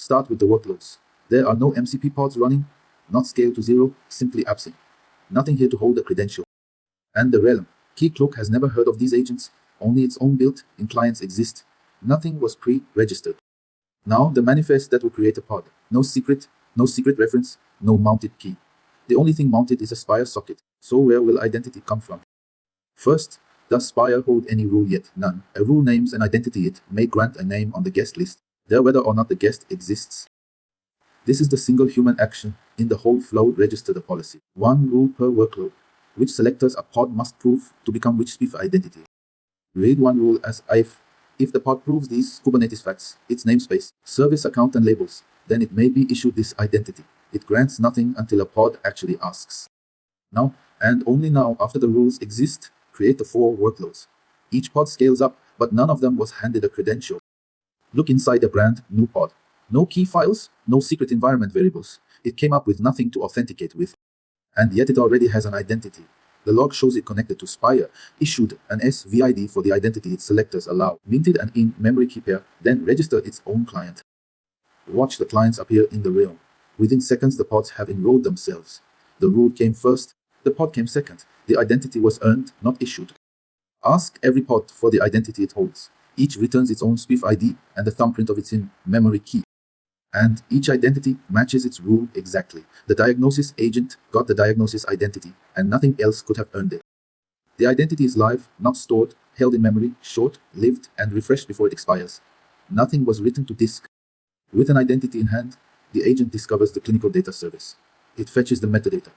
start with the workloads. There are no MCP pods running, not scaled to zero, simply absent. Nothing here to hold a credential. And the realm. Keycloak has never heard of these agents, only its own built-in clients exist. Nothing was pre-registered. Now the manifest that will create a pod. No secret reference, no mounted key. The only thing mounted is a Spire socket. So where will identity come from? First, does Spire hold any rule yet? None. A rule names an identity. It may grant a name on the guest list, there whether or not the guest exists. This is the single human action in the whole flow. Register the policy. One rule per workload. Which selectors a pod must prove to become which spiff identity. Read one rule as if the pod proves these Kubernetes facts, its namespace, service account and labels, then it may be issued this identity. It grants nothing until a pod actually asks. Now, and only now after the rules exist, create the 4 workloads. Each pod scales up, but none of them was handed a credential. Look inside a brand new pod. No key files, no secret environment variables. It came up with nothing to authenticate with. And yet it already has an identity. The log shows it connected to Spire, issued an SVID for the identity its selectors allow, minted an in-memory key pair, then registered its own client. Watch the clients appear in the realm. Within seconds the pods have enrolled themselves. The rule came first, the pod came second. The identity was earned, not issued. Ask every pod for the identity it holds. Each returns its own spiff ID and the thumbprint of its in-memory key. And each identity matches its rule exactly. The diagnosis agent got the diagnosis identity, and nothing else could have earned it. The identity is live, not stored, held in memory, short-lived, and refreshed before it expires. Nothing was written to disk. With an identity in hand, the agent discovers the clinical data service. It fetches the metadata,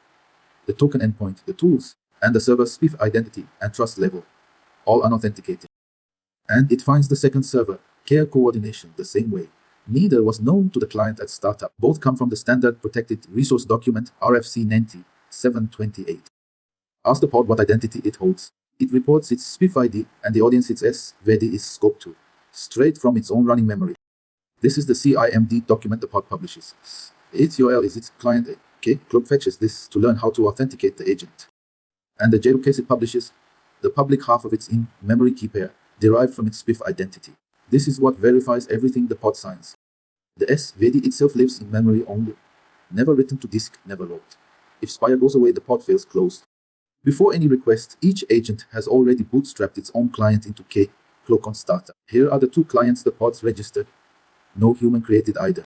the token endpoint, the tools, and the server's spiff identity and trust level, all unauthenticated. And it finds the second server, care coordination, the same way. Neither was known to the client at startup. Both come from the standard protected resource document RFC 9728. Ask the pod what identity it holds. It reports its spiff ID and the audience its SVID is scoped to, straight from its own running memory. This is the CIMD document the pod publishes. Its URL is its client. Keycloak fetches this to learn how to authenticate the agent. And the jail case it publishes, the public half of its in-memory key pair, derived from its spiff identity. This is what verifies everything the pod signs. The SVID itself lives in memory only. Never written to disk, never wrote. If Spire goes away, the pod fails closed. Before any request, each agent has already bootstrapped its own client into Keycloak on startup. Here are the 2 clients the pods registered. No human created either.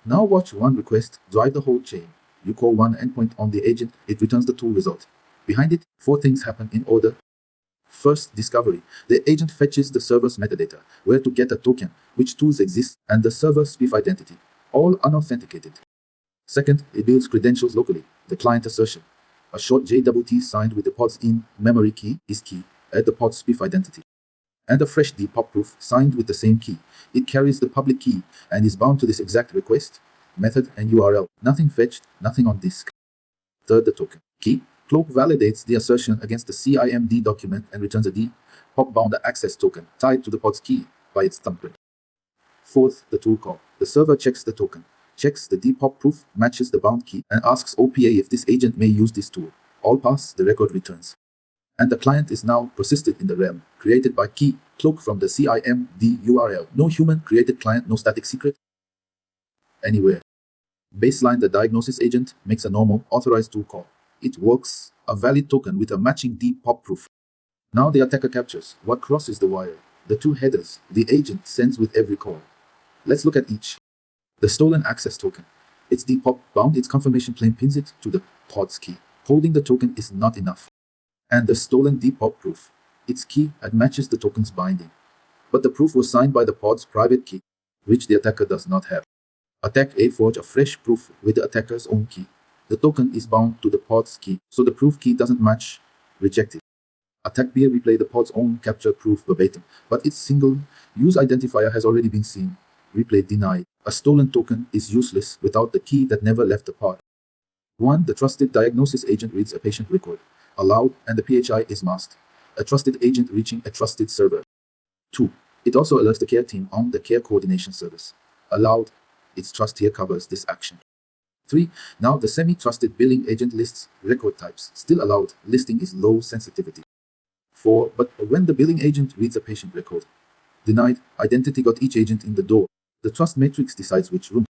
Now watch one request drive the whole chain. You call one endpoint on the agent, it returns the tool result. Behind it, 4 things happen in order. First, discovery. The agent fetches the server's metadata, where to get a token, which tools exist, and the server's spiff identity, all unauthenticated. Second, it builds credentials locally, the client assertion. A short JWT signed with the pod's in-memory key is key, add the pod's spiff identity. And a fresh depop proof signed with the same key. It carries the public key and is bound to this exact request, method, and URL. Nothing fetched, nothing on disk. Third, the token. Keycloak validates the assertion against the CIMD document and returns a depop-bound access token tied to the pod's key by its thumbprint. Fourth, the tool call. The server checks the token, checks the depop proof, matches the bound key, and asks OPA if this agent may use this tool. All pass, the record returns. And the client is now persisted in the realm, created by Keycloak from the CIMD URL. No human created client, no static secret. Anywhere. Baseline, the diagnosis agent makes a normal, authorized tool call. It works a valid token with a matching depop proof. Now the attacker captures what crosses the wire. The 2 headers the agent sends with every call. Let's look at each. The stolen access token. Its depop bound, its confirmation claim pins it to the pod's key. Holding the token is not enough. And the stolen depop proof. Its key matches the token's binding. But the proof was signed by the pod's private key, which the attacker does not have. Attack A forge a fresh proof with the attacker's own key. The token is bound to the pod's key, so the proof key doesn't match. Reject it. Attack B replay the pod's own capture proof verbatim, but its single use identifier has already been seen. Replay denied. A stolen token is useless without the key that never left the pod. 1. The trusted diagnosis agent reads a patient record. Allowed, and the PHI is masked. A trusted agent reaching a trusted server. 2. It also alerts the care team on the care coordination service. Allowed. Its trust here covers this action. 3. Now the semi-trusted billing agent lists record types. Still allowed. Listing is low sensitivity. 4. But when the billing agent reads a patient record. Denied. Identity got each agent in the door. The trust matrix decides which room